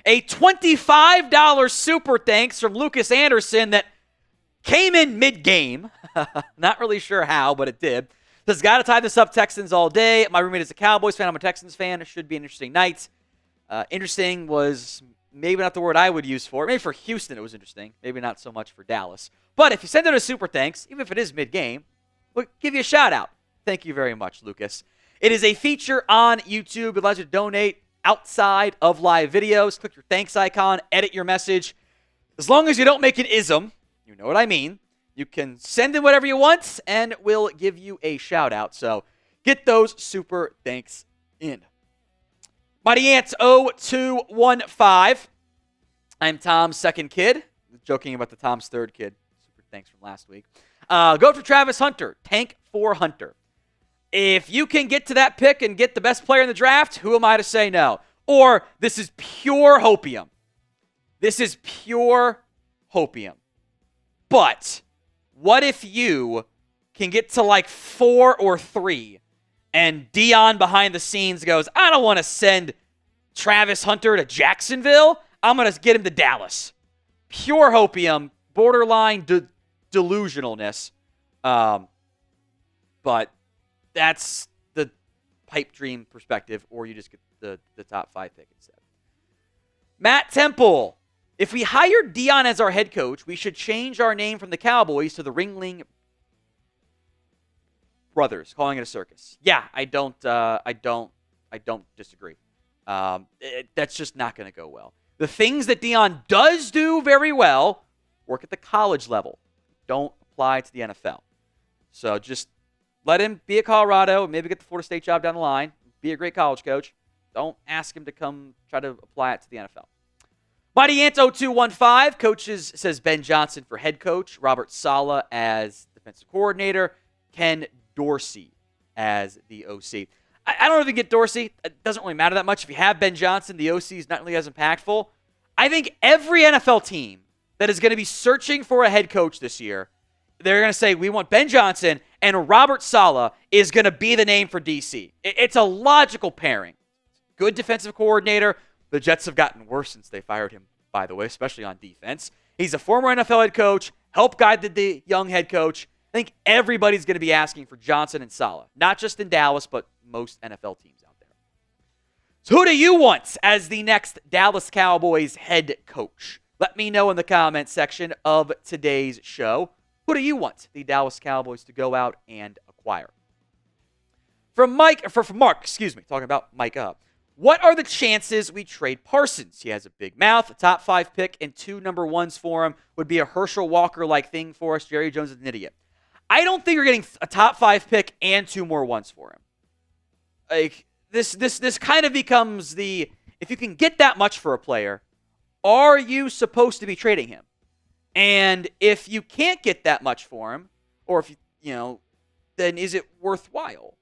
A $25 super thanks from Lucas Anderson that came in mid-game. Not really sure how, but it did. Says, got to tie this up, Texans all day. My roommate is a Cowboys fan. I'm a Texans fan. It should be an interesting night. Interesting was maybe not the word I would use for it. Maybe for Houston it was interesting. Maybe not so much for Dallas. But if you send out a super thanks, even if it is mid-game, we'll give you a shout-out. Thank you very much, Lucas. It is a feature on YouTube. It allows you to donate outside of live videos. Click your thanks icon. Edit your message. As long as you don't make an ism, you know what I mean. You can send in whatever you want, and we'll give you a shout-out. So get those super thanks in. Mighty Ants 0215. I'm Tom's second kid. Joking about the Tom's third kid. Super thanks from last week. Go for Travis Hunter. Tank for Hunter. If you can get to that pick and get the best player in the draft, who am I to say no? Or this is pure hopium. This is pure hopium. But what if you can get to like 4 or 3 and Deion behind the scenes goes, I don't want to send Travis Hunter to Jacksonville. I'm going to get him to Dallas. Pure hopium, borderline delusionalness. But that's the pipe dream perspective, or you just get the top 5 pick instead. Matt Temple. If we hired Deion as our head coach, we should change our name from the Cowboys to the Ringling Brothers, calling it a circus. Yeah, I don't disagree. That's just not going to go well. The things that Deion does do very well work at the college level. Don't apply to the NFL. So just let him be at Colorado, maybe get the Florida State job down the line, be a great college coach. Don't ask him to come try to apply it to the NFL. Mighty Ant 0215, coaches says Ben Johnson for head coach, Robert Saleh as defensive coordinator, Ken Dorsey as the OC. I don't know if you get Dorsey. It doesn't really matter that much. If you have Ben Johnson, the OC is not really as impactful. I think every NFL team that is going to be searching for a head coach this year, they're going to say, we want Ben Johnson, and Robert Saleh is going to be the name for DC. It's a logical pairing. Good defensive coordinator. The Jets have gotten worse since they fired him, by the way, especially on defense. He's a former NFL head coach, helped guide the young head coach. I think everybody's going to be asking for Johnson and Saleh, not just in Dallas, but most NFL teams out there. So who do you want as the next Dallas Cowboys head coach? Let me know in the comments section of today's show. Who do you want the Dallas Cowboys to go out and acquire? From Mark, talking about Micah. What are the chances we trade Parsons? He has a big mouth, a top 5 pick, and 2 number 1s for him. Would be a Herschel Walker-like thing for us. Jerry Jones is an idiot. I don't think you're getting a top 5 pick and 2 more 1s for him. Like this kind of becomes the, if you can get that much for a player, are you supposed to be trading him? And if you can't get that much for him, or if you then is it worthwhile?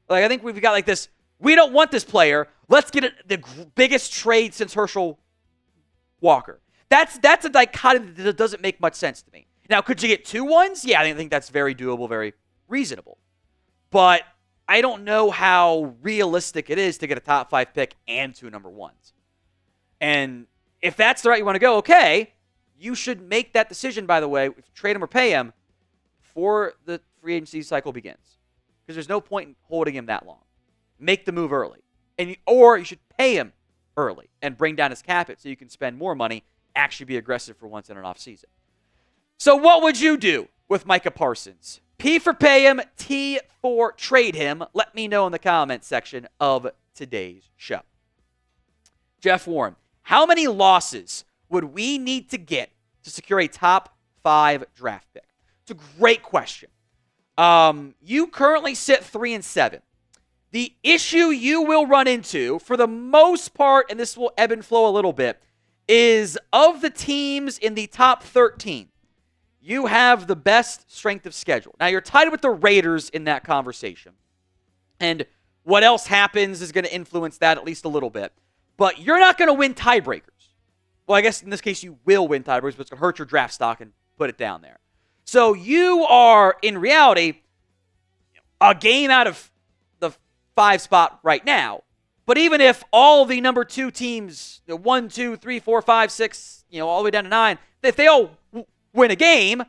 Like I think we've got like this. We don't want this player. Let's get the biggest trade since Herschel Walker. That's a dichotomy that doesn't make much sense to me. Now, could you get 2 1s? Yeah, I think that's very doable, very reasonable. But I don't know how realistic it is to get a top 5 pick and 2 number 1s. And if that's the route you want to go, okay, you should make that decision, by the way, if you trade him or pay him before the free agency cycle begins. Because there's no point in holding him that long. Make the move early. Or you should pay him early and bring down his cap hit so you can spend more money, actually be aggressive for once in an offseason. So what would you do with Micah Parsons? P for pay him, T for trade him. Let me know in the comments section of today's show. Jeff Warren, how many losses would we need to get to secure a top 5 draft pick? It's a great question. You currently sit 3-7. The issue you will run into, for the most part, and this will ebb and flow a little bit, is of the teams in the top 13, you have the best strength of schedule. Now, you're tied with the Raiders in that conversation. And what else happens is going to influence that at least a little bit. But you're not going to win tiebreakers. Well, I guess in this case you will win tiebreakers, but it's going to hurt your draft stock and put it down there. So you are, in reality, a game out of the 5 spot right now. But even if all the number 2 teams, 1, 2, 3, 4, 5, 6, all the way down to 9, if they all win a game,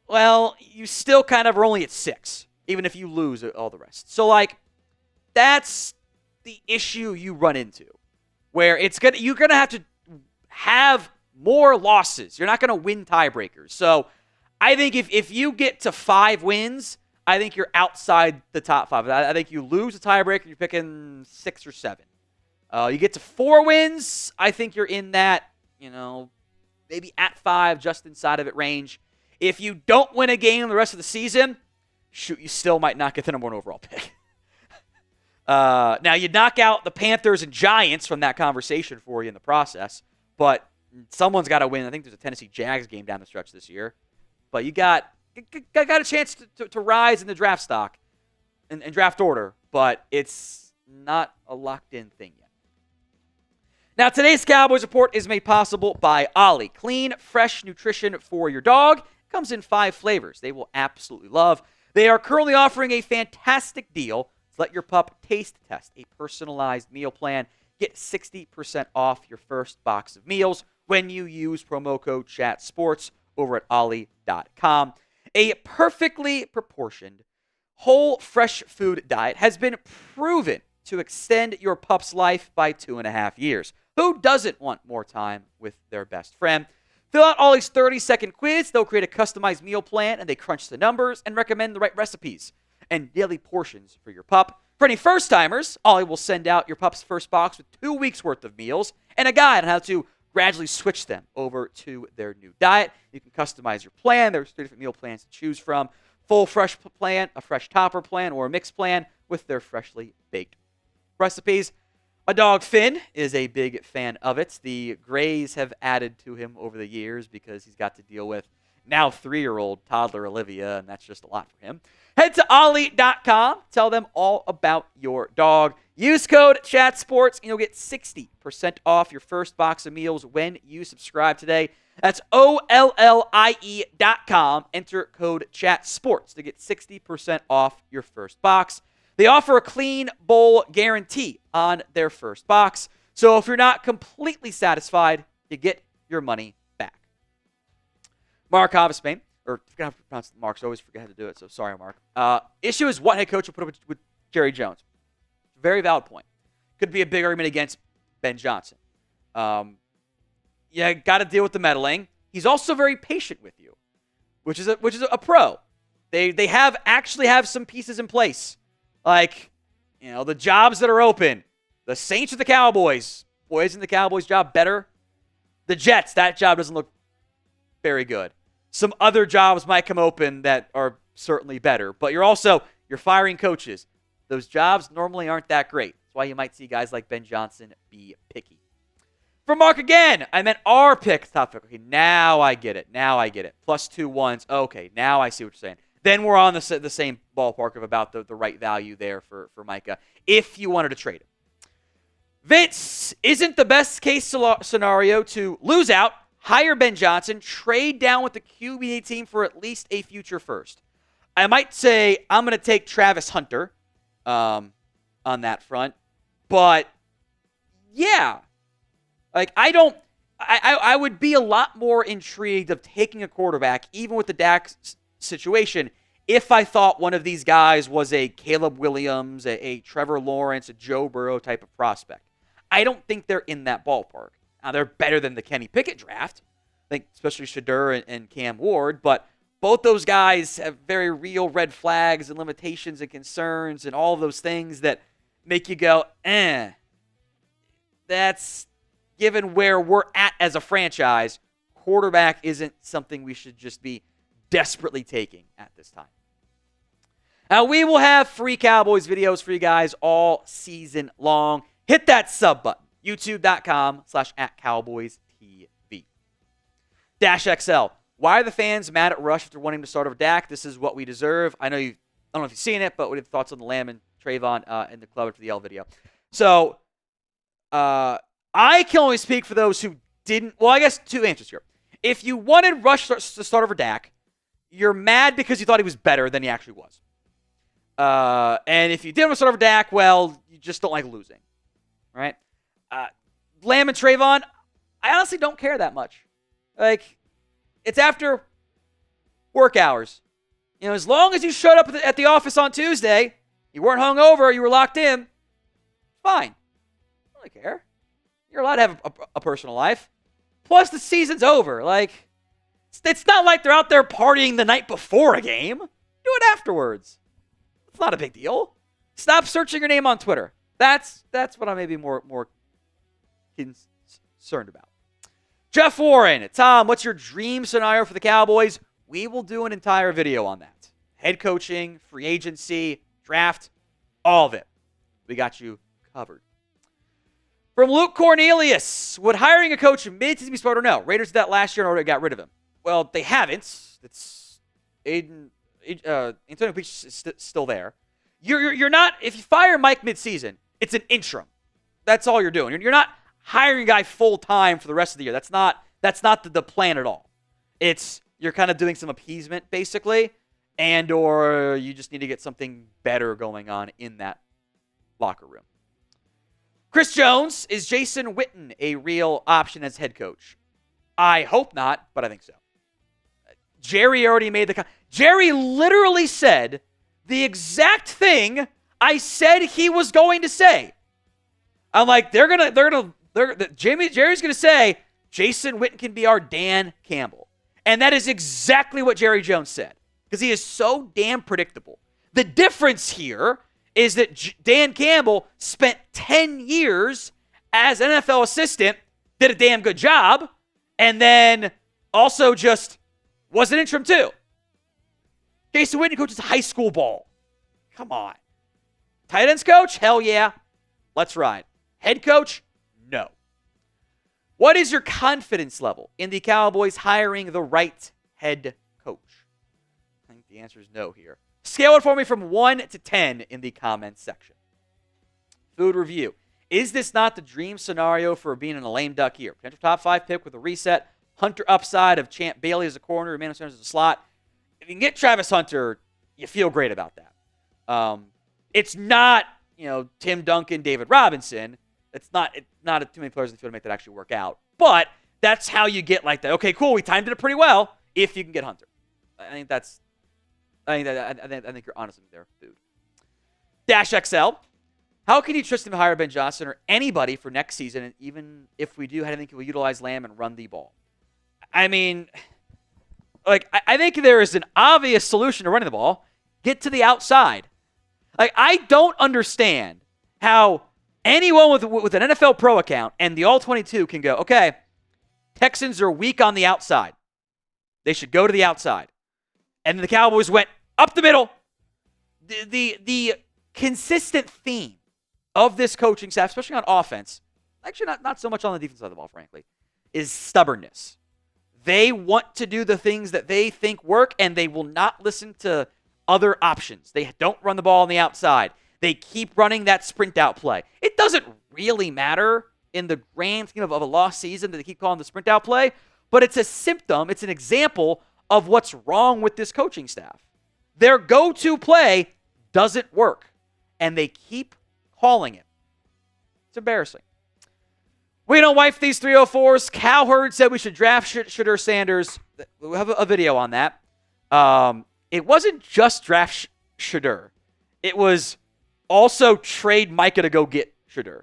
well, you still kind of are only at 6, even if you lose all the rest. So, that's the issue you run into, where you're gonna have to have more losses. You're not gonna win tiebreakers. So, I think if you get to 5 wins, I think you're outside the top 5. I think you lose a tiebreaker, you're picking 6 or 7. You get to 4 wins, I think you're in that, maybe at 5, just inside of it range. If you don't win a game the rest of the season, you still might not get the number 1 overall pick. Now, you knock out the Panthers and Giants from that conversation for you in the process, but someone's got to win. I think there's a Tennessee Jags game down the stretch this year. But you got a chance to rise in the draft stock and draft order, but it's not a locked-in thing yet. Now, today's Cowboys Report is made possible by Ollie. Clean, fresh nutrition for your dog. Comes in 5 flavors they will absolutely love. They are currently offering a fantastic deal to let your pup taste test a personalized meal plan. Get 60% off your first box of meals when you use promo code ChatSports over at ollie.com. A perfectly proportioned, whole, fresh food diet has been proven to extend your pup's life by 2.5 years. Who doesn't want more time with their best friend? Fill out Ollie's 30-second quiz. They'll create a customized meal plan, and they crunch the numbers and recommend the right recipes and daily portions for your pup. For any first-timers, Ollie will send out your pup's first box with 2 weeks' worth of meals and a guide on how to gradually switch them over to their new diet. You can customize your plan. There's 3 different meal plans to choose from. Full fresh plan, a fresh topper plan, or a mixed plan with their freshly baked recipes. My dog Finn is a big fan of it. The Grays have added to him over the years because he's got to deal with now 3-year-old toddler Olivia, and that's just a lot for him. Head to ollie.com. Tell them all about your dog. Use code ChatSports, and you'll get 60% off your first box of meals when you subscribe today. That's OLLIE.com. Enter code ChatSports to get 60% off your first box. They offer a clean bowl guarantee on their first box. So if you're not completely satisfied, you get your money back. Mark Hobbsbane, or I forgot how to pronounce Mark, so I always forget how to do it, so sorry, Mark. Issue is what head coach will put up with Jerry Jones. Very valid point. Could be a big argument against Ben Johnson. You got to deal with the meddling. He's also very patient with you, which is a pro. They actually have some pieces in place. The jobs that are open. The Saints or the Cowboys. Boy, isn't the Cowboys' job better? The Jets, that job doesn't look very good. Some other jobs might come open that are certainly better. But you're firing coaches. Those jobs normally aren't that great. That's why you might see guys like Ben Johnson be picky. For Mark again, I meant our pick. Top pick. Okay, now I get it. Plus 2 ones. Okay, now I see what you're saying. Then we're on the same ballpark of about the right value there for Micah if you wanted to trade him. Vince, isn't the best case scenario to lose out, hire Ben Johnson, trade down with the QB team for at least a future first? I might say I'm going to take Travis Hunter on that front. But, yeah. I would be a lot more intrigued of taking a quarterback, even with the Dak situation, if I thought one of these guys was a Caleb Williams, a Trevor Lawrence, a Joe Burrow type of prospect. I don't think they're in that ballpark. Now, they're better than the Kenny Pickett draft, I think especially Shedeur and Cam Ward, but both those guys have very real red flags and limitations and concerns and all of those things that make you go, that's, given where we're at as a franchise, quarterback isn't something we should just be desperately taking at this time. Now, we will have free Cowboys videos for you guys all season long. Hit that sub button, youtube.com/@CowboysTV. Dash XL. Why are the fans mad at Rush after wanting to start over Dak? This is what we deserve. I don't know if you've seen it, but what are your thoughts on the Lamb and Trevon and the Clever to the L video? So, I can only speak for those who didn't. Well, I guess 2 answers here. If you wanted Rush to start over Dak, you're mad because you thought he was better than he actually was. And if you didn't want to start over Dak, well, you just don't like losing. right? Lamb and Trevon, I honestly don't care that much. Like, it's after work hours. As long as you showed up at the office on Tuesday, you weren't hungover, you were locked in, fine. I don't really care. You're allowed to have a personal life. Plus, the season's over. Like, it's not like they're out there partying the night before a game. Do it afterwards. It's not a big deal. Stop searching your name on Twitter. That's what I'm maybe more concerned about. Jeff Warren, Tom, what's your dream scenario for the Cowboys? We will do an entire video on that. Head coaching, free agency, draft, all of it. We got you covered. From Luke Cornelius, would hiring a coach mid-season be smart or no? Raiders did that last year and already got rid of him. Well, they haven't. It's Antonio Peach is still there. You're not, if you fire Mike mid-season, it's an interim. That's all you're doing. You're not hiring a guy full-time for the rest of the year. That's not the plan at all. You're kind of doing some appeasement, basically, and or you just need to get something better going on in that locker room. Chris Jones, is Jason Witten a real option as head coach? I hope not, but I think so. Jerry already made Jerry literally said the exact thing I said he was going to say. I'm like, Jerry's going to say Jason Witten can be our Dan Campbell. And that is exactly what Jerry Jones said, because he is so damn predictable. The difference here is that Dan Campbell spent 10 years as an NFL assistant, did a damn good job, and then also just was an interim too. Jason Witten coaches high school ball. Come on. Tight ends coach? Hell yeah. Let's ride. Head coach? No. What is your confidence level in the Cowboys hiring the right head coach? I think the answer is no here. Scale it for me from 1 to 10 in the comments section. Food review. Is this not the dream scenario for being in a lame duck year? Potential top 5 pick with a reset. Hunter upside of Champ Bailey as a corner. Emmanuel Sanders as a slot. If you can get Travis Hunter, you feel great about that. It's not, Tim Duncan, David Robinson. It's not too many players in the field to make that actually work out. But that's how you get like that. Okay, cool. We timed it pretty well. If you can get Hunter, I think you're honest with me there, dude. Dash XL. How can you trust him to hire Ben Johnson or anybody for next season? And even if we do, how do you think he will utilize Lamb and run the ball? I mean, I think there is an obvious solution to running the ball. Get to the outside. I don't understand how anyone with an NFL Pro account and the All-22 can go, okay, Texans are weak on the outside. They should go to the outside. And the Cowboys went up the middle. The consistent theme of this coaching staff, especially on offense, actually not so much on the defense side of the ball, frankly, is stubbornness. They want to do the things that they think work, and they will not listen to other options. They don't run the ball on the outside. They keep running that sprint out play. It doesn't really matter in the grand scheme of a lost season that they keep calling the sprint out play, but it's a symptom, it's an example of what's wrong with this coaching staff. Their go-to play doesn't work, and they keep calling it. It's embarrassing. We don't wipe these 304s. Cowherd said we should draft Shedeur Sanders. We'll have a video on that. It wasn't just draft Shedeur. It was also trade Micah to go get Shedeur.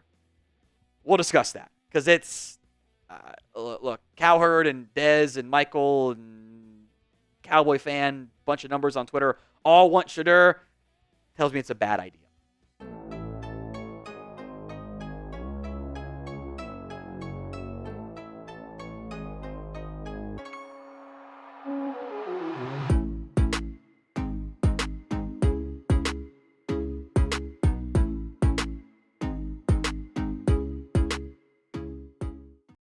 We'll discuss that because it's, look, Cowherd and Dez and Michael and Cowboy fan, bunch of numbers on Twitter, all want Shedeur. Tells me it's a bad idea.